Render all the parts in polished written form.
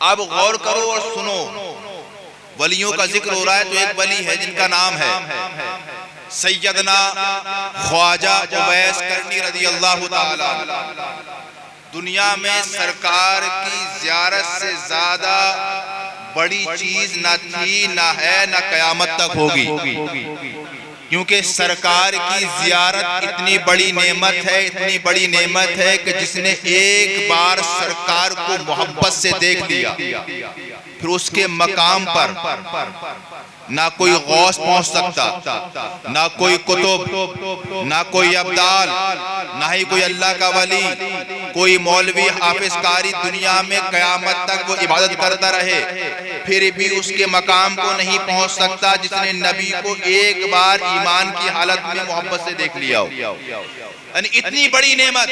अब गौर करो और सुनो, वलियों का जिक्र हो रहा है तो एक वली है जिनका नाम है सैयदना ख्वाजा उवैस करनी रज़ी अल्लाह ताला। दुनिया में सरकार की ज़ियारत से ज्यादा बड़ी चीज न थी, न है, न कयामत तक होगी, क्योंकि सरकार की ज़ियारत इतनी बड़ी नेमत है, इतनी बड़ी नेमत है कि जिसने एक बार सरकार को मोहब्बत से देख लिया, फिर उसके मकाम पर ना कोई गौस पहुंच सकता, ना कोई कुतुब, ना कोई अब्दाल, ना ही कोई अल्लाह का वली, कोई मौलवी हाफिज कारी दुनिया में कयामत तक वो इबादत करता रहे फिर भी उसके मकाम को नहीं पहुंच सकता जिसने नबी को एक बार ईमान की हालत में मोहब्बत से देख लिया हो। यानी इतनी बड़ी नेमत।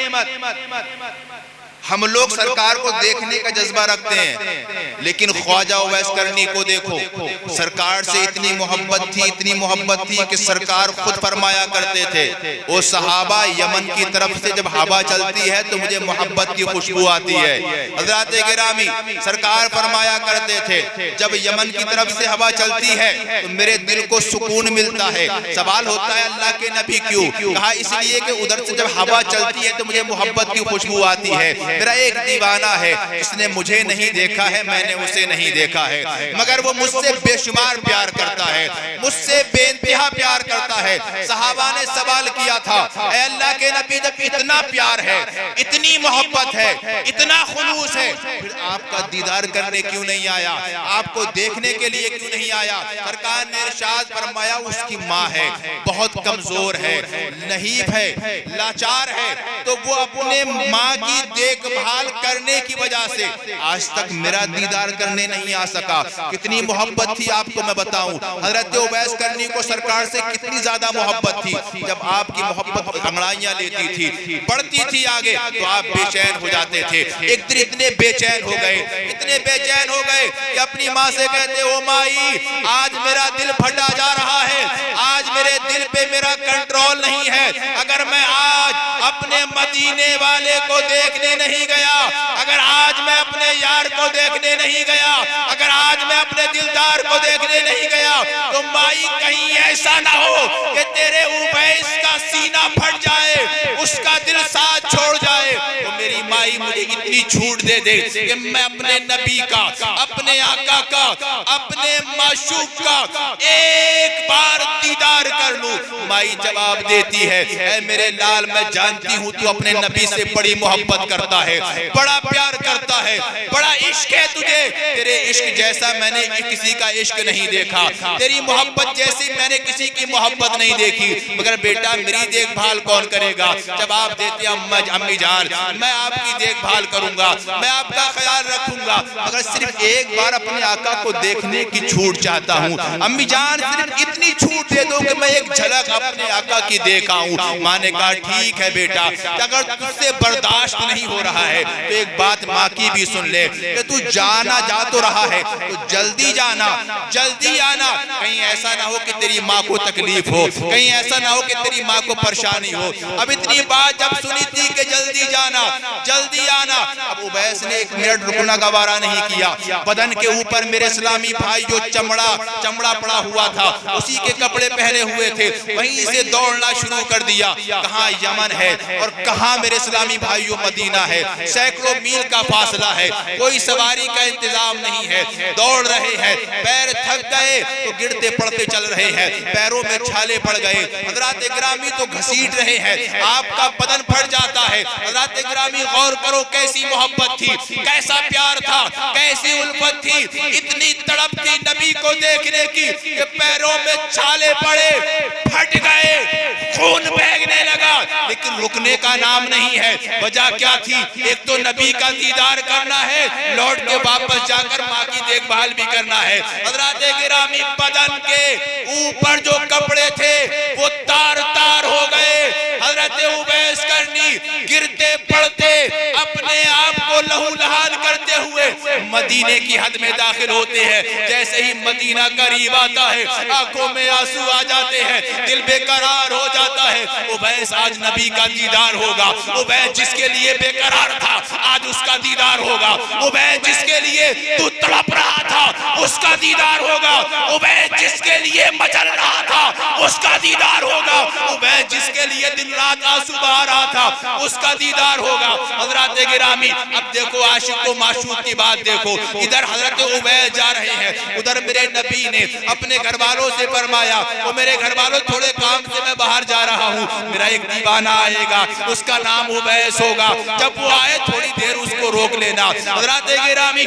हम लोग सरकार को देखने का जज्बा रखते हैं, लेकिन ख्वाजा उवैस करनी को देखो, सरकार से इतनी मोहब्बत थी, इतनी मोहब्बत थी कि सरकार खुद फरमाया करते थे, ओ सहाबा यमन की तरफ से जब हवा चलती है तो मुझे मोहब्बत की खुशबू आती है। हज़रात गिरामी सरकार फरमाया करते थे, जब यमन की तरफ से हवा चलती है तो मेरे दिल को सुकून मिलता है। सवाल होता है अल्लाह के नबी क्यों? कहा इसलिए कि उधर से जब हवा चलती है तो मुझे मोहब्बत की खुशबू आती है। मेरा एक दीवाना है, इसने मुझे नहीं देखा है, मैंने उसे नहीं देखा है, मगर वो मुझसे बेशुमार प्यार करता है, मुझसे बेइंतहा प्यार करता है। सहाबा ने सवाल किया था, ऐ अल्लाह के नबी जब इतना प्यार है, इतनी मोहब्बत है, इतना खुलूस है, फिर आपका दीदार करने क्यों नहीं आया, आपको देखने के लिए क्यों नहीं आया? सरकार ने इरशाद फरमाया उसकी माँ है, बहुत कमजोर है, नहीब है, लाचार है, तो वो अपने माँ की देखभाल करने की वजह से आज तक मेरा दीदार करने नहीं आ सका। कितनी मोहब्बत थी आपको मैं बताऊं। हजरत उवैस करनी को सरकार से कितनी ज्यादा मोहब्बत थी, जब आपकी मोहब्बत अंगड़ाइयां लेती थी, बढ़ती थी आगे, तो आप बेचैन हो जाते थे। एक दिन इतने बेचैन हो गए, इतने बेचैन हो गए कि अपनी माँ से कहते, ओ माई आज मेरा दिल फटा जा रहा है, आज मेरे दिल पे मेरा कंट्रोल नहीं है। अगर मैं आज अपने मदीने वाले को देखने नहीं गया, अगर आज मैं अपने यार को देखने नहीं गया, अगर आज मैं अपने दिलदार को देखने नहीं गया, तो माई कहीं ऐसा ना हो कि तेरे उवैस का सीना फट जाए, उसका दिल साथ छोड़ जाए। तो मेरी माई मुझे इतनी छूट दे दे कि मैं अपने नबी का, अपने आका का, अपने माशूक का एक बार दीदार कर लूं। माई जवाब देती है, ऐ मेरे लाल मैं जानती हूँ तू अपने नबी से बड़ी मोहब्बत करता है, बड़ा प्यार करता है, बड़ा इश्क है तुझे, तेरे इश्क जैसा मैंने किसी का इश्क नहीं देखा, तेरी मोहब्बत जैसी मैंने किसी की मोहब्बत नहीं देखी, मगर बेटा मेरी देखभाल कौन करेगा? जवाब देते अम्मी जान मैं आपकी देखभाल करूंगा, मैं आपका ख्याल रखूंगा, मगर सिर्फ एक बार अपने आका को देखने की छूट चाहता हूँ। अम्मी जान सिर्फ इतनी छूट दे दो कि मैं एक झलक अपने आका की देख आऊं। माँ ने कहा ठीक है बेटा, अगर तुझसे बर्दाश्त नहीं हो रहा है तो एक बात माँ की भी सुन ले कि तू जाना जा तो रहा है तो जल्दी जाना, जल्दी आना, कहीं ऐसा ना हो कि तेरी माँ को तकलीफ हो, कहीं ऐसा ना हो कि तेरी माँ को परेशानी हो। अब इतनी बात जब सुनी थी कि जल्दी जाना, जल्दी आना, अब उवैस ने एक मिनट रुकना गवारा नहीं किया। बदन के ऊपर मेरे इस्लामी भाई जो चमड़ा पड़ा हुआ था, उसी के कपड़े पहने हुए थे, वहीं से दौड़ना शुरू कर दिया। कहाँ यमन है और कहाँ मेरे इस्लामी भाइयों मदीना है, सैकड़ों मील का फासला है, कोई सवारी का इंतजाम नहीं है, दौड़ रहे हैं, पैर थक गए तो गिरते पड़ते चल रहे हैं, पैरों में छाले पड़ गए। हज़रात गिरामी तो घसीट रहे हैं, आपका बदन फट जाता है। हज़रात गिरामी गौर करो कैसी मोहब्बत थी, कैसा प्यार था, कैसी उल्फत थी, इतनी तड़प थी नबी को देखने की कि पैरों में छाले पड़े, फट गए, खून बहने लगा, लेकिन रुकने का नाम नहीं है। वजह क्या थी? एक तो नबी का दीदार करना है, लौट के वापस जाकर माँ की देखभाल भी करना है। हज़रात गिरामी बदन के ऊपर जो कपड़े थे वो तार तार हो गए। हज़रत उवैस करनी गिरते पड़ते अपने आप को लहू लहान करते हुए मदीने की हद में दाखिल होते हैं। जैसे ही मदीना करीब आता है, आंखों में आंसू आ जाते हैं, दिल बेकरार हो जाता है। उवैस आज नबी का दीदार होगा। उवैस जिसके लिए बेकरार था, आज उसका दीदार होगा। उवैस जिसके लिए तू तड़प रहा था, उसका दीदार होगा। उवैस जिसके लिए मचल रहा था, उसका दीदार होगा। उवैस जिसके लिए दिन रात आंसू बहा रहा था, उसका दीदार होगा। हजरत गिरामी, अब देखो आशिक को माशूक की बात देखो। इधर हजरत उवैस जा रहे हैं, उधर मेरे नबी ने अपने घर वालों से फरमाया, वो मेरे घर वालों थोड़े काम से मैं बाहर जा रहा हूँ, मेरा एक दीवाना आएगा, उसका नाम उवैस होगा, जब वो आए थोड़ी देर उसको रोक लेना। हजरत गिरामी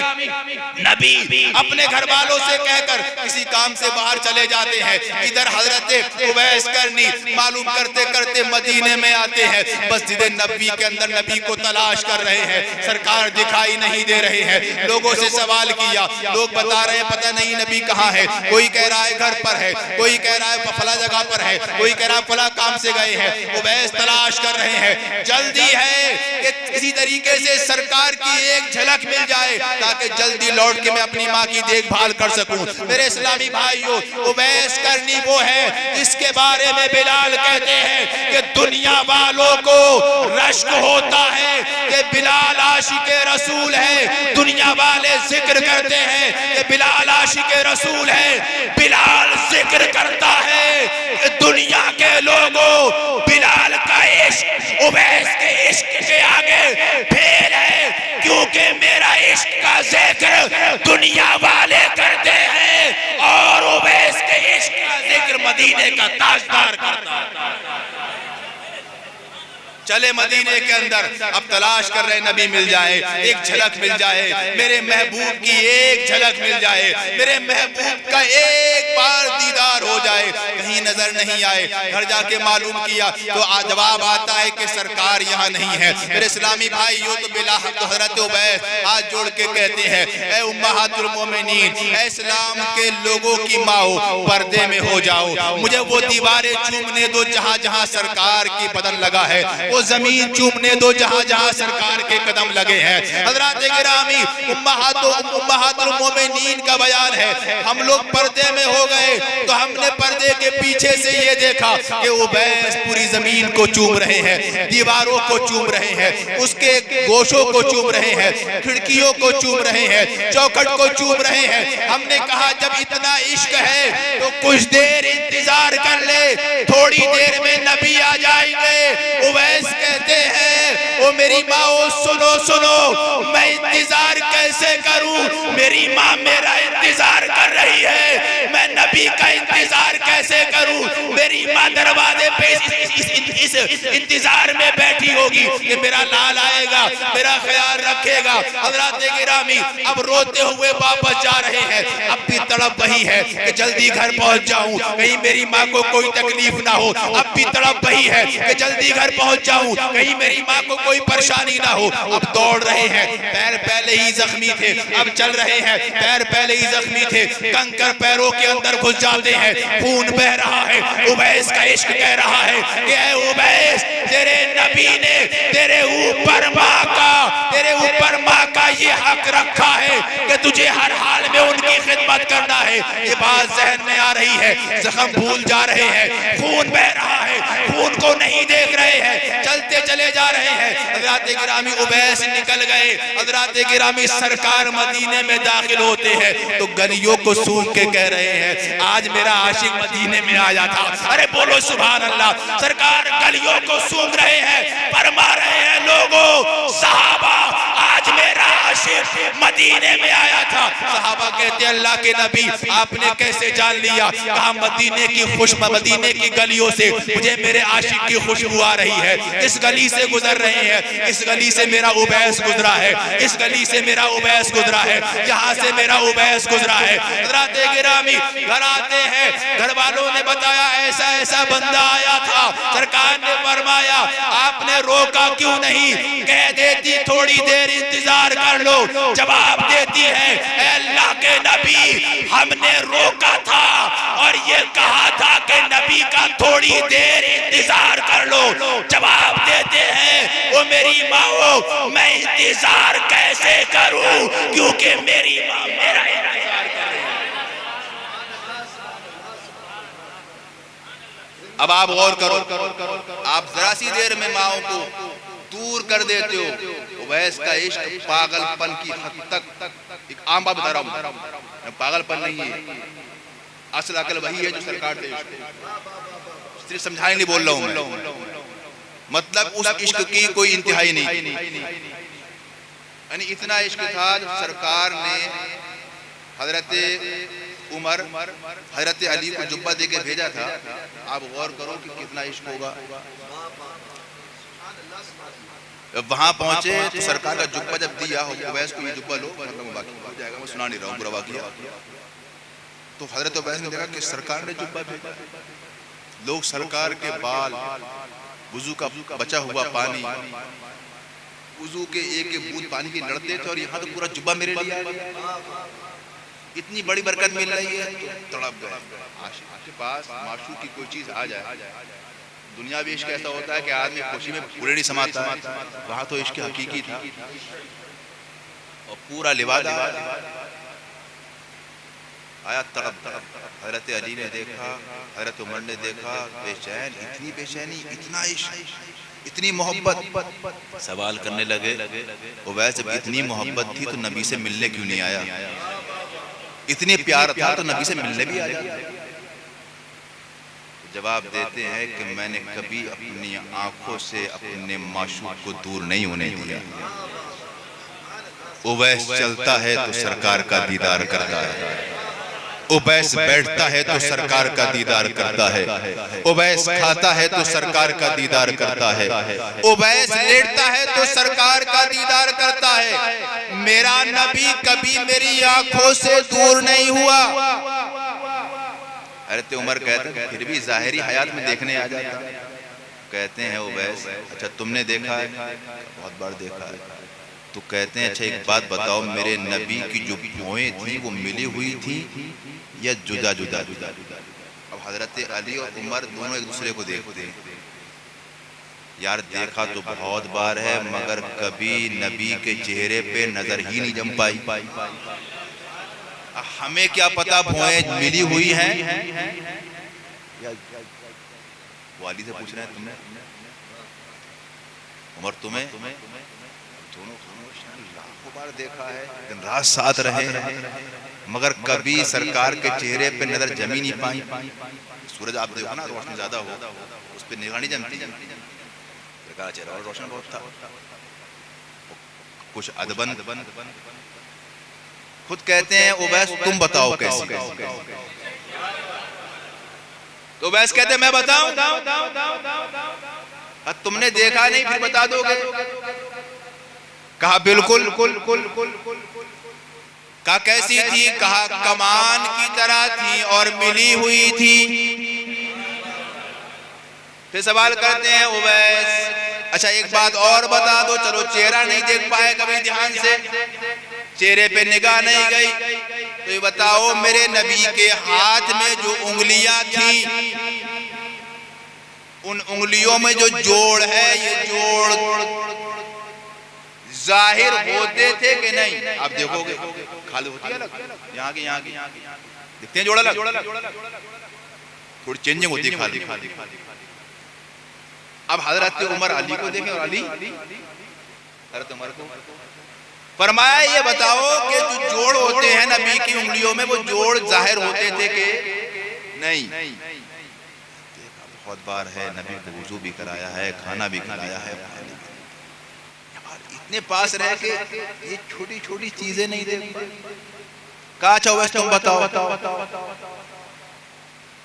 नबी अपने घर वालों से कहकर किसी काम से बाहर चले जाते हैं। इधर हजरत उवैस करनी मालूम करते करते मदीने में आते हैं। मस्जिद नबी के अंदर नबी को तलाश कर रहे हैं, सरकार दिखाई नहीं दे रहे हैं। लोगों से सवाल किया, लोग बता रहे हैं पता नहीं नबी कहाँ है। कोई कह रहा है घर पर है, कोई कह रहा है फला जगह पर है, कोई कह रहा है फला काम से गए हैं। उवैस तलाश कर रहे हैं, जल्दी है कि किसी तरीके से सरकार की एक झलक मिल जाए ताकि जल्दी लौट के मैं अपनी माँ की देखभाल कर सकूं। मेरे इस्लामी भाइयों, उवैस करनी वो है जिसके बारे में बिलाल कहते हैं कि दुनिया वालों को रश्क होता है कि बिलाल आशिके रसूल है। दुनिया वाले जिक्र करते हैं कि बिलाल आशिके रसूल है। बिलाल जिक्र करता है कि दुनिया के लोगों, बिलाल का इश्क उवैस के इश्क के आगे फेल है, क्योंकि मेरा इश्क का जिक्र दुनिया वाले करते हैं और उवैस के इश्क का जिक्र मदीने का ताजदार करता है। चले मदीने के अंदर, अब तलाश कर रहे नबी मिल जाए, एक झलक मिल जाए, मेरे महबूब की एक झलक मिल जाए, मेरे महबूब का एक बार दीदार हो जाए, कहीं नजर नहीं आए। घर जाके मालूम किया तो जवाब आता है कि सरकार यहाँ नहीं है। मेरे इस्लामी भाइयों, तो बिला तो हजरत उवैस हाथ जोड़ के कहते हैं, ऐ उम्महातुल मोमिनीन, ऐ इस्लाम के लोगों की माओ, पर्दे में हो जाओ, मुझे वो दीवारें चूमने दो जहाँ जहाँ सरकार की बदन लगा है, वो जमीन चूमने दो जहां जहां सरकार के कदम लगे हैं। हजरत गिरामी, उम्महातुल मोमिनीन का बयान है, हम लोग पर्दे में हो गए तो हमने पर्दे के पीछे से ये देखा कि उवैस पूरी जमीन को चूम रहे हैं, दीवारों को चूम रहे हैं, उसके गोशों को चूम रहे हैं, खिड़कियों को चूम रहे हैं, चौखट को चूम रहे हैं। हमने कहा जब इतना इश्क है तो कुछ देर इंतजार कर ले, थोड़ी देर में नबी आ जाएंगे। उवैस कहते हैं, ओ मेरी माँ सुनो सुनो, मैं इंतजार कैसे करूं, मेरी माँ मेरा इंतजार कर रही है, मैं नबी का इंतजार कैसे करूं। मेरी माँ दरवाजे पे इस इंतजार में बैठी होगी कि मेरा लाल आएगा, मेरा ख्याल रखेगा। हजरत गिरामी अब रोते हुए वापस जा रहे हैं, अब भी तड़प वही है कि जल्दी घर पहुंच जाऊं, कहीं मेरी माँ को कोई तकलीफ ना हो। अब भी तड़प वही है कि जल्दी घर पहुंच जाऊं, कहीं मेरी माँ को कोई परेशानी ना हो। अब दौड़ रहे हैं, पैर पहले ही जख्मी थे, अब चल रहे हैं, पैर पहले ही जख्मी थे, कंकर पैरों के अंदर घुस जाते हैं, खून बह रहा है। उवैस का इश्क कह रहा है कि ऐ उवैस, तेरे नबी ने तेरे ऊपर माँ का ये हक रखा है कि तुझे हर हाल में उनकी खिदमत करना है। ये बात जहन में आ रही है, जख्म भूल जा रहे हैं, खून बह रहा है, खून को नहीं देख रहे हैं, चलते चले जा रहे हैं। हजरत गिरामी उवैस निकल गए। हजरत गिरामी सरकार मदीने में दाखिल होते हैं तो गलियों को सूंघ के कह रहे हैं, आज मेरा आशिक मदीने में आया था। अरे बोलो सुभान अल्लाह। सरकार गलियों को सूंघ रहे हैं, फरमा रहे हैं, लोगों सहाबा, आज मेरा आशिक मदीने में आया था। सहाबा कहते हैं, अल्लाह के नबी आपने कैसे जान लिया? कहा मदीने की गलियों से मुझे मेरे आशिक की खुशबू आ रही है। इस गली से गुजर रहे हैं, इस गली से मेरा उवैस गुजरा है, इस गली से मेरा उवैस गुजरा है, यहाँ से मेरा उवैस गुजरा है। हजरत गिरामी घर आते हैं, घर वालों ने बताया ऐसा ऐसा बंदा आया था। सरकार ने फरमाया, आपने रोका क्यों नहीं? कह देती थोड़ी देर इंतजार कर लो। जवाब देती है, अल्लाह के नबी हमने रोका था और ये कहा था कि नबी का थोड़ी देर इंतजार कर लो। जवाब देते हैं वो मेरी माँ, मैं इंतजार कैसे करूं क्योंकि मेरी माँ मेरा इंतजार कर रही है। अब आप गौर करो, आप जरा सी देर में माओ को दूर कर देते हो। उवैस का इश्क पागलपन की हद तक, एक आम बात बता रहा हूं, पागलपन नहीं है, असल अकल वही है जो सरकार दे। सिर्फ समझाने नहीं बोल रहा हूं मैं, मतलब उस इश्क की कोई इंतहाई नहीं। यानी इतना इश्क था जब सरकार ने हजरत उमर हजरत अली को जुब्बा देके भेजा था। आप गौर करो कि कितना इश्क होगा। वहां पहुंचे तो सरकार का जुब्बा जब दिया, उवैस को ये जुब्बा लो, मतलब बाकी हो जाएगा, मैं सुना नहीं रहा हूँ पूरा वाकया। तो हजरत उवैस ने देखा कि सरकार ने जुब्बा भेजा, लोग सरकार के बाल, वुजू का बचा हुआ पानी, वुजू के एक एक बूंद पानी की लड़ते थे, और यहाँ तो पूरा जुब्बा मेरे लिए इतनी बड़ी बरकत मिल रही है। तो तड़प गए। आशिक के पास माशूक की कोई चीज आ जाए, दुनिया भी इश्क ऐसा होता है कि आदमी खुशी में पूरे नहीं समाता है, वहां तो इश्क हकीकी था और पूरा लिवादा आया। तड़प हजरत अली ने देखा, हजरत उमर ने देखा, बेचैन, इतनी बेचैनी, इतना इश्क, इतनी मोहब्बत। सवाल करने लगे, उवैस जब इतनी मोहब्बत थी तो नबी से मिलने क्यों नहीं आया? इतने प्यार था तो नबी से मिलने भी आया। जवाब देते हैं कि मैंने कभी अपनी आंखों से अपने माशूक को दूर नहीं होने दिया। उवैस चलता है तो सरकार का दीदार करता है, उवैस बैठता है तो सरकार का दीदार करता है, उवैस खाता है तो सरकार का दीदार करता है, उवैस लेटता है तो सरकार का दीदार करता है। मेरा नबी कभी मेरी आंखों से दूर नहीं हुआ। हज़रत उमर कहते हैं फिर भी ज़ाहिरी हयात में देखने आ जाता। कहते हैं उवैस, अच्छा तुमने देखा है? बहुत बार देखा है। तो कहते हैं अच्छा एक बात बताओ, मेरे नबी की जो भौएं थी वो मिली हुई थी या जुदा जुदा? अब हजरत अली और उमर दोनों एक दूसरे को देखते हैं। यार देखा तो बहुत बार है, मगर कभी नबी के चेहरे पे नजर ही नहीं जम पाई। हमें क्या पता भौएं मिली हुई हैं या? वाली से पूछ रहे हैं तुमने, उमर तुम्हें? दोनों लाखों बार देखा है, दिन रात साथ रहे, मगर कभी सरकार के चेहरे पे नजर जमी नहीं पाई। सूरज आप देखो ना, रोशनी ज्यादा हो उस पर निगाह नहीं जमती। सरकार चेहरा और रोशन बहुत था, कुछ अदबन। खुद कहते हैं उवैस तुम बताओ कैसी? तो उवैस कहते हैं मैं बताऊं? तुमने देखा नहीं फिर बता दोगे? कहा बिल्कुल। कहा कैसी थी? कहा कमान की तरह थी और मिली हुई थी। फिर सवाल करते हैं उवैस, अच्छा एक बात और बता दो, चलो चेहरा नहीं देख पाए कभी ध्यान से, चेहरे पे निगाह नहीं गई, तो ये बताओ मेरे नबी के हाथ में जो उंगलियां थी, उन उंगलियों में जो जोड़ है, ये जोड़ जाहिर होते थे कि नहीं? आप देखोगे खाली होती है अलग, यहाँ की दिखते हैं जोड़ अलग, थोड़ी चेंजिंग होती है खाली। अब हजरत उमर अली को देखें और अली हजरत उमर को। फरमाया ये बताओ कि जो जोड़ होते हैं नबी की उंगलियों में, वो जोड़ जाहिर होते थे कि नहीं? बहुत बार है, नबी को वुजू भी कराया है, खाना भी खिलाया है, इतने पास रह के ये छोटी छोटी चीजें नहीं देख। कहा अच्छा तुम बताओ?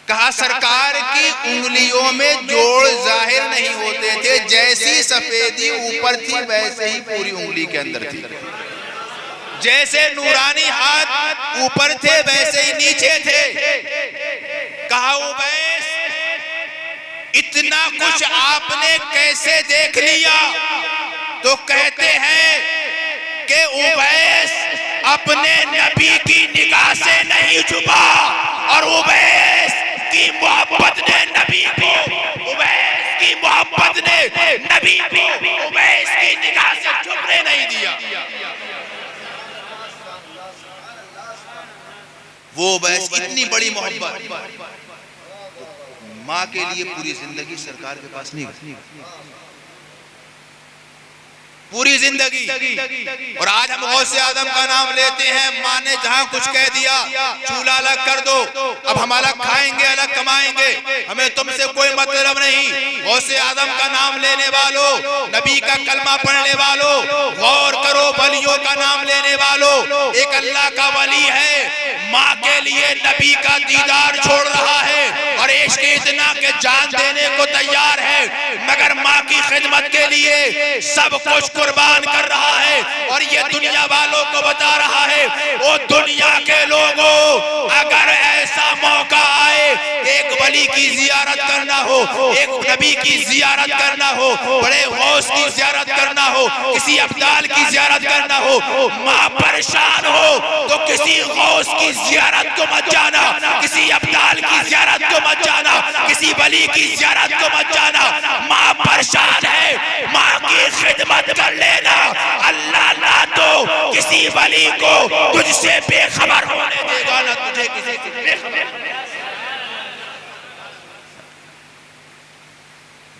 कहा सरकार की उंगलियों में जोड़ जाहिर नहीं होते थे, जैसी सफेदी ऊपर थी वैसे ही पूरी उंगली के अंदर थी, जैसे नूरानी हाथ ऊपर थे वैसे ही नीचे थे। कहा उवैस इतना कुछ आपने कैसे देख लिया? तो कहते हैं कि उवैस अपने नबी की निगाह से नहीं छुपा और उवैस की मोहब्बत ने नबी को, उवैस की मोहब्बत ने नबी को उवैस की निगाह से छुपने नहीं दिया। वो उवैस इतनी बड़ी मोहब्बत, माँ के लिए पूरी जिंदगी सरकार के पास नहीं, पूरी जिंदगी। और आज हम गौसे आदम का नाम लेते हैं, माँ ने जहाँ कुछ कह दिया चूल्हा अलग कर दो, अब हम अलग खाएंगे अलग कमाएंगे, हमें तुमसे कोई मतलब नहीं। गौसे आदम का नाम लेने वालों, नबी का कलमा पढ़ने वालों, गौर करो, वलियों का नाम लेने वालों, एक अल्लाह का वली है, माँ के लिए नबी का दीदार छोड़ रहा है और इश्क इतना के जान देने को तैयार है, मगर माँ की खिदमत के लिए सब कुछ कुर्बान कर रहा है। और ये दुनिया वालों को बता रहा है, ओ दुनिया के लोगों, अगर ऐसा मौका आए, एक वली की जियारत करना हो, एक नबी की जियारत करना हो, बड़े गौस की जियारत करना हो, किसी अब्दाल की जियारत करना हो, माँ परेशान हो तो किसी गौस की जियारत को मत जाना, किसी अब्दाल की जियारत को मत जाना, किसी वली की जियारत को मत जाना। माँ परेशान है, माँ की खिदमत कर लेना, अल्लाह ना तो किसी वली को तुझसे बेखबर होने देगा, ना तुझे किसी से बेखबर।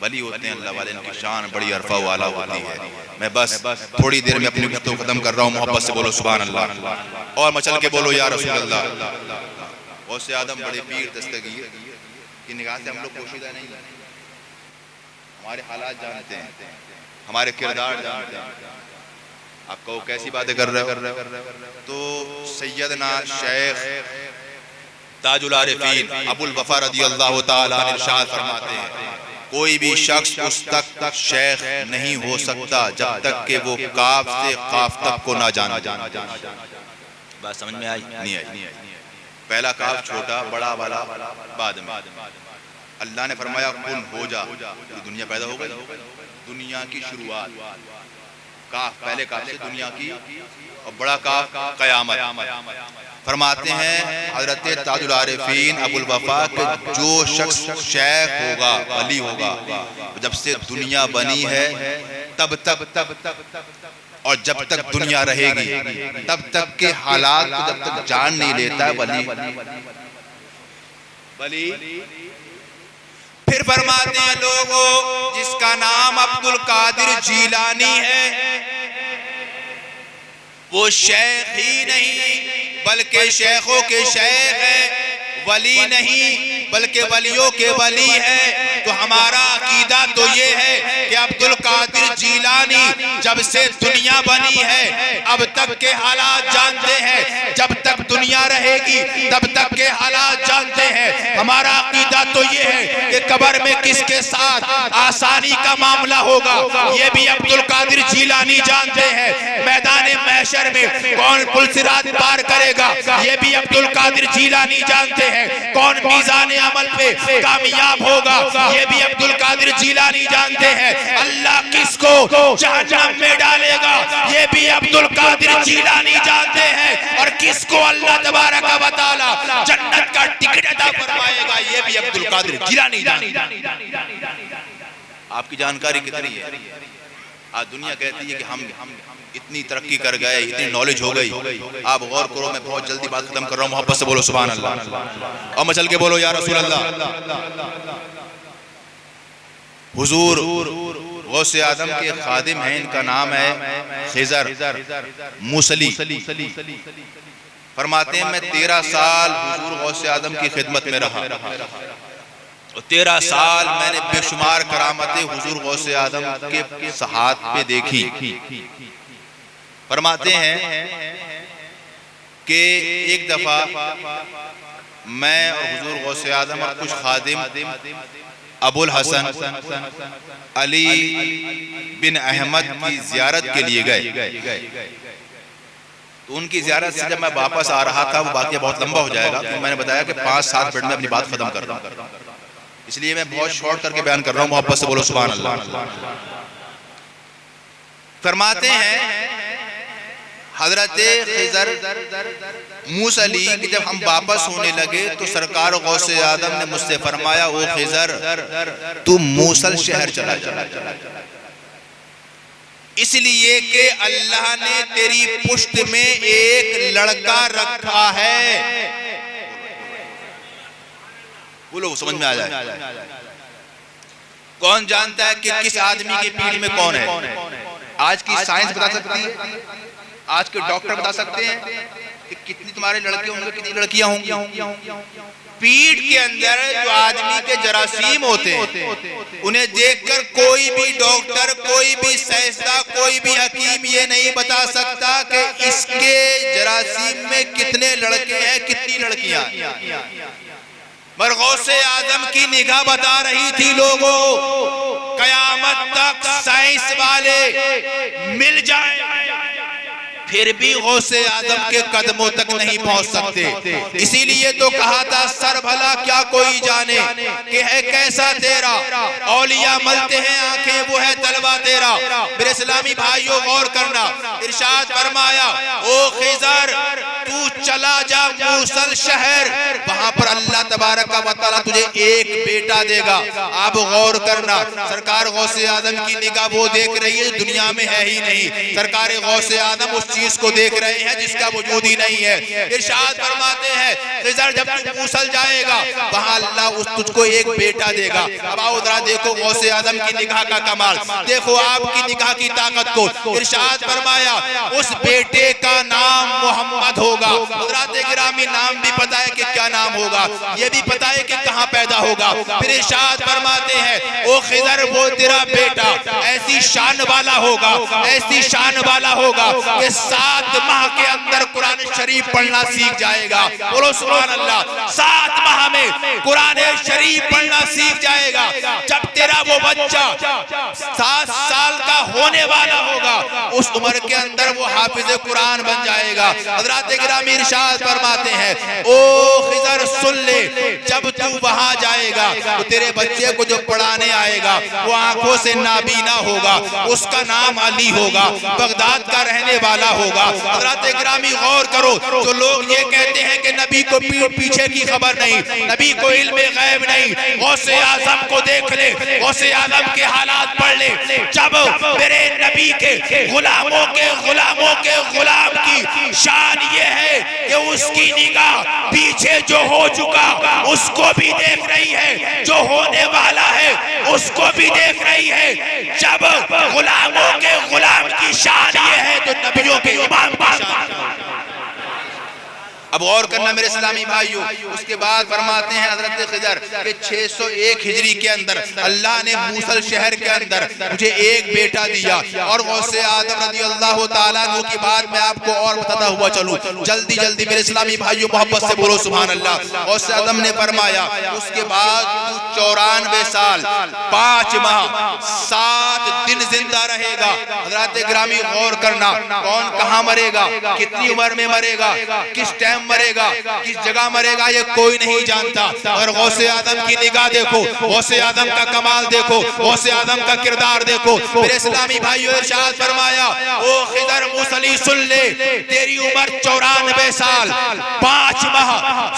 वली होते हैं अल्लाह वाले, इनकी शान बड़ी अरफा वाला होती है। मैं बस थोड़ी देर में अपनी गुफ्तगू खत्म कर रहा हूँ, मोहब्बत से बोलो सुभान अल्लाह और मचल के बोलो या रसूल अल्लाह। गौसे आदम बड़े पीर दस्तगीर की निगाह से हम लोग पोशीदा नहीं, हमारे हालात जानते हैं, हमारे किरदार जानते हैं। आप कहो कैसी बातें कर रहे हो, तो सैयदना शेख ताजुल आरिफीन अबुल वफा रज़ियल्लाहु ताला अन्हु इरशाद फरमाते हैं, कोई भी शख्स उस तक शेख नहीं हो सकता जब तक कि वो काफ से काफ तक को ना जाने। बात समझ में आई? नहीं आई। पहला काफ छोटा बड़ा वाला बाद में। अल्लाह ने फरमाया कुन हो जा, तो दुनिया पैदा हो गई। दुनिया की शुरुआत काफ, पहले काफ से दुनिया की, और बड़ा काफ क़यामत। फरमाते हैं हजरत ताजुल आरिफीन अबुल वफा के जो शख्स शेख होगा, वली होगा, जब से दुनिया बनी है तब तक और जब तक दुनिया रहेगी तब तक के हालात को जब तक जान नहीं लेता है वली। फिर फरमाते हैं लोगों, जिसका नाम अब्दुल कादिर जीलानी है, वो शेख ही नहीं बल्कि शेखों के शेख है, वली नहीं बल्कि वलियों के वली है। तो हमारा अकीदा तो ये है कि अब्दुल कादिर जीलानी जब से दुनिया बनी है अब तक के हालात जानते हैं, जब तक दुनिया रहेगी तब तक के हालात जानते हैं। हमारा अकीदा तो ये है कि कब्र में किसके साथ आसानी का मामला होगा ये भी अब्दुल कादिर जीलानी जानते हैं। मैदान महशर में कौन पुल सिरात पार करेगा ये भी अब्दुल कादिर जीलानी जानते हैं। कौन मीज़ान अमल पे कामयाब होगा ये भी अब्दुल कादिर जीलानी जानते हैं। अल्लाह किसको जहन्नम में डालेगा ये भी अब्दुल कादिर जीलानी जानते हैं, और किसको अल्लाह तबारक व तआला जन्नत का टिकट अता फरमाएगा ये भी अब्दुल कादिर जीलानी जानते हैं। आपकी जानकारी कितनी है? आज दुनिया कहती है कि हम इतनी तरक्की कर गए, इतनी नॉलेज हो गई। आप गौर करो, मैं बहुत जल्दी बात खत्म कर रहा हूँ, मोहब्बत से बोलो सुभान अल्लाह और मचल के बोलो या रसूल अल्लाह। हुजूर गौसे आदम के खादिम हैं, इनका नाम है खिजर मूसली। फरमाते हैं मैं 13 साल हुजूर गौसे आदम की खिदमत में रहा, 13 साल मैंने बेशुमार करामतें हुजूर गौसे आदम के हाथ पे देखी। फरमाते हैं कि एक दफा मैं और हुजूर गौसे आदम और कुछ खादिम अबुल हसन अली बिन अहमद की जियारत के लिए गए। तो उनकी जियारत से जब मैं वापस आ रहा था, वो वाक़या बहुत लंबा हो जाएगा, तो मैंने बताया कि 5-7 मिनट में अपनी बात खत्म कर रहा हूँ, इसलिए मैं बहुत शॉर्ट करके बयान कर रहा हूँ। मोहब्बत से बोलो सुभान अल्लाह। फरमाते हैं हजरत खिजर मूसा अली के जब हम वापस होने लगे तो सरकार गौसे आदम ने मुझसे फरमाया, ओ खिजर तू मूसल शहर चला जा, इसलिए कि अल्लाह ने तेरी पुष्ट में एक लड़का रखा है। बोलो समझ में आ जाए। कौन जानता है कि किस आदमी की पीठ में कौन है? आज की साइंस बता सकती है, आज के डॉक्टर बता सकते हैं कि कितनी तुम्हारे लड़के होंगे, कितनी लड़कियां होंगी। पीठ के अंदर जो आदमी के जरासीम होते हैं उन्हें देखकर कोई भी डॉक्टर, कोई भी साइंसदान, कोई भी हकीम ये नहीं बता सकता कि इसके जरासीम में कितने लड़के हैं, कितनी लड़कियां। पर गौसे आदम की निगाह बता रही थी लोगों, कयामत तक साइंस वाले मिल जाए फिर भी गौसे आदम के कदमों तक नहीं पहुंच सकते। इसीलिए तो कहा था, सर भला क्या कोई जाने कि है कैसा तेरा, औलिया मलते हैं आंखें वो है तलवा तेरा। मेरे इस्लामी भाइयों गौर करना, इरशाद फरमाया, ओ खिजर तू चला जा मूसल शहर, वहां पर अल्लाह तबारक व तआला तुझे एक बेटा देगा। आप गौर करना, सरकार गौसे आदम की निगाह वो देख रही है दुनिया में है ही नहीं। सरकार गौसे आदम उस चीज को देख रहे हैं जिसका वजूद ही नहीं है। इरशाद फरमाते हैं, खिजर जब तू मूसल जाएगा वहां अल्लाह उस तुझको एक बेटा देगा। अब आओ जरा देखो गौसे आदम की निगाह का कमाल, देखो आपकी निगाह की ताकत को। इरशाद फरमाया, उस बेटे का नाम मोहम्मद होगा। हज़रात गिरामी नाम भी पता है कि क्या नाम होगा, ये भी पता है कि कहां पैदा होगा। फिर इरशाद फरमाते हैं, ओ खिजर वो तेरा बेटा ऐसी शान वाला होगा, ऐसी शान वाला होगा कि 7 माह के अंदर कुरान शरीफ पढ़ना सीख जाएगा। बोलो सुभान अल्लाह। 7 माह में कुरान शरीफ पढ़ना सीख जाएगा। जब तेरा वो बच्चा 7 साल का होने वाला होगा उस उम्र के अंदर वो हाफिज कुरान बन जाएगा। हज़रात गिरामी इरशाद फरमाते हैं, ओ खिजर सुन ले, जब तू वहां जाएगा तो तेरे बच्चे को जो पढ़ाने आएगा वो आंखों से नाबीना होगा, उसका नाम अली होगा, बगदाद का रहने वाला होगा। हज़रात गिरामी गौर करो, जो लोग ये कहते हैं कि नबी को पीछे की खबर नहीं, नबी को इल्मे गैब नहीं, गौसे आज़म को देख ले, गौसे आज़म के हालात पढ़ ले। जब मेरे नबी के गुलामों के गुलाम की शान ये है कि उसकी निगाह पीछे जो हो चुका उसको भी देख रही है, जो होने वाला है उसको भी देख रही है। जब गुलामों के गुलाम की शान ये है तो नबियों के इमाम की शान। अब और करना मेरे इस्लामी भाइयों, उसके बाद फरमाते हैं हजरत खिजर के 601 हिजरी के अंदर अल्लाह ने मूसल शहर के अंदर मुझे एक बेटा दिया। और गौसे आदम रज़ी अल्लाह ताला अन्हु की बात मैं आपको और बताता हुआ चलूं, जल्दी जल्दी मेरे इस्लामी भाइयों मोहब्बत से बोलो सुभान अल्लाह। गौसे आदम ने फरमाया, उसके बाद 94 साल 5 माह 7 दिन जिंदा रहेगा। हजरत गिरामी गौर करना, कौन कहाँ मरेगा, कितनी उम्र में मरेगा, किस टाइम मरेगा, किस जगह मरेगा, ये कोई नहीं जानता। और गौसे आदम की निगाह देखो, गौसे आदम का कमाल देखो, गौसे आदम का किरदार देखो। मेरे इस्लामी भाइयों इरशाद फरमाया, ओ खिजर मूसली सुन ले, तेरी उम्र 94 साल 5 माह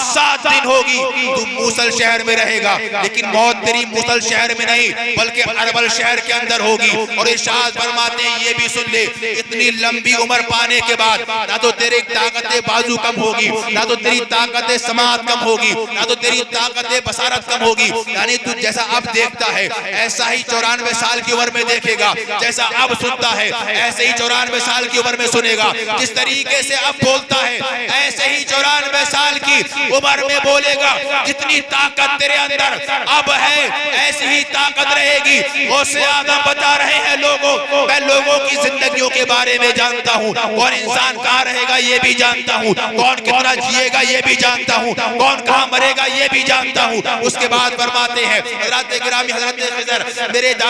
7 दिन होगी, तू मूसल शहर में रहेगा। लेकिन मौत तेरी मूसल शहर में नहीं बल्कि अरबल शहर के अंदर होगी। और इरशाद फरमाते हैं, ये भी सुन ले, इतनी लंबी उम्र पाने के बाद ना तो तेरी ताकत बाजू कम होगी, ना तो तेरी ताकत समाअत कम होगी, ना तो तेरी ताकत बसारत कम होगी। यानी तू जैसा अब देखता है ऐसा ही 94 साल की उम्र में देखेगा, जैसा अब सुनता है ऐसे ही 94 साल की उम्र में सुनेगा। जिस तरीके से अब बोलता है ऐसे ही 94 साल की उम्र में बोलेगा। जितनी ताकत तेरे अंदर अब है ऐसी ही ताकत रहेगी। गौसे आदम बता रहे हैं, लोगों मैं लोगों की जिंदगियों के बारे में जानता हूँ, कौन इंसान कहाँ रहेगा ये भी जानता हूँ, कौन कितना जिएगा ये भी जानता हूँ, कौन कहाँ मरेगा ये भी जानता हूँ। उसके बाद फरमाते हैं हज़रत गिरामी हज़रत खिजर,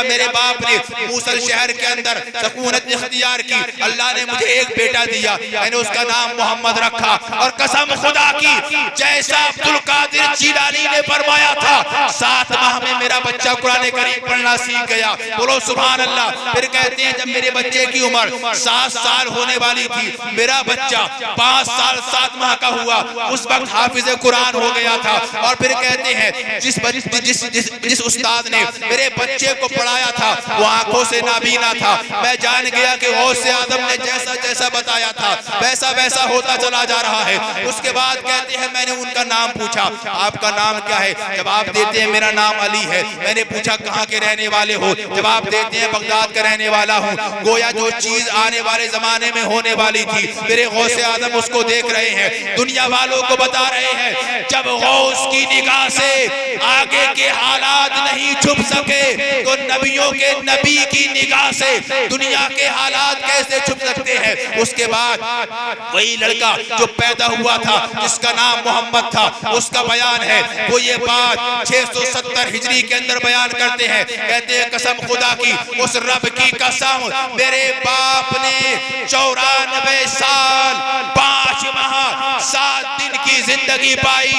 मेरे बाप ने मूसल शहर के अंदर सकूनत इख्तियार की, अल्लाह ने मुझे एक बेटा दिया, मैंने उसका नाम मोहम्मद रखा। और कसम खुदा की, जैसा अब्दुल कादिर जीलानी ने फरमाया था। 7 माह में मेरा बच्चा कुरान करीम पढ़ना सीख गया। बोलो सुभान अल्लाह। फिर कहते हैं जब मेरे बच्चे की उम्र 7 साल होने वाली थी, मेरा बच्चा 5 साल 7 माह का हुआ, उस वक्त हाफिज कुरान हो गया था। और फिर कहते हैं जिस उस्ताद ने मेरे बच्चे को पढ़ाया था वो आंखों से नाबीना था। मैं जान गया कि गौसे आदम ने जैसा जैसा बताया था वैसा वैसा होता चला जा रहा है। उसके बाद कहते हैं मैंने उनका नाम पूछा, आपका नाम क्या है? जवाब देते हैं मेरा नाम अली है। मैंने पूछा कहाँ के रहने वाले हो? जवाब देते हैं बगदाद का रहने वाला हूँ। गोया जो चीज आने वाले जमाने में होने वाली थी मेरे गौसे आदम उसको देख रहे हैं, दुनिया वालों को बता रहे हैं। जब गौस की निगाह से आगे के हालात नहीं छुप सके तो नबियों के नबी की निगाह से दुनिया के हालात कैसे छुप सकते हैं? उसके बाद वही लड़का जो पैदा हुआ था जिसका नाम मोहम्मद था, उसका बयान है। वो ये बात 670 हिजरी के अंदर बयान करते हैं। कहते हैं कसम खुदा की, उस रब की कसम, मेरे बाप ने 94 साल 5 माह 7 दिन की जिंदगी पाई,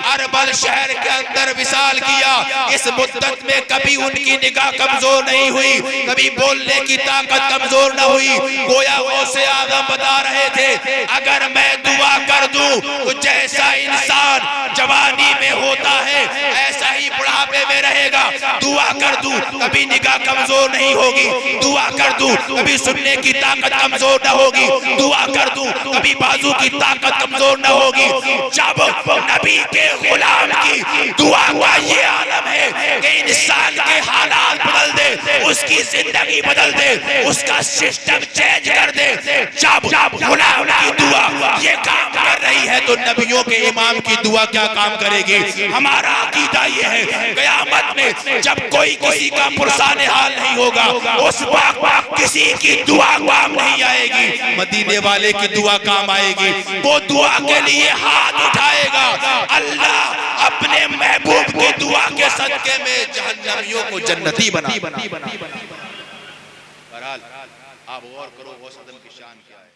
अरबल शहर के अंदर विसाल किया। इस मुद्दत में कभी उनकी निगाह कमजोर नहीं हुई, कभी बोलने की ताकत कमजोर न हुई। गोया गौसे आदम बता रहे थे अगर मैं दुआ कर दूं तो जैसा इंसान जवानी में होता है ऐसा ही बुढ़ापे में रहेगा। दुआ कर दूं कभी निगाह कमजोर नहीं होगी, दुआ कर दूं कभी सुनने की ताकत कमजोर न होगी, दुआ कर दूं कभी बाजू की ताकत कमजोर न होगी। जब नबी के गुलाम की दुआ का ये आलम है कि इंसान के हालात बदल दे, उसकी जिंदगी बदल दे, उसका सिस्टम चेंज कर दे। जब गुलाम की दुआ ये काम कर रही है तो नबियों के इमाम की दुआ क्या काम करेगी? हमारा अकीदा ये है क़यामत में जब कोई किसी का पुरसाने हाल नहीं होगा उस वक्त किसी की दुआ काम नहीं आएगी, मदीने वाले की दुआ काम आएगी। वो दुआ के लिए हाथ उठाएगा, अल्लाह अपने महबूब की दुआ के सदके में जहन्नमियों को जन्नती बना। बहरहाल आप गौर करो गौस आदम की शान क्या है।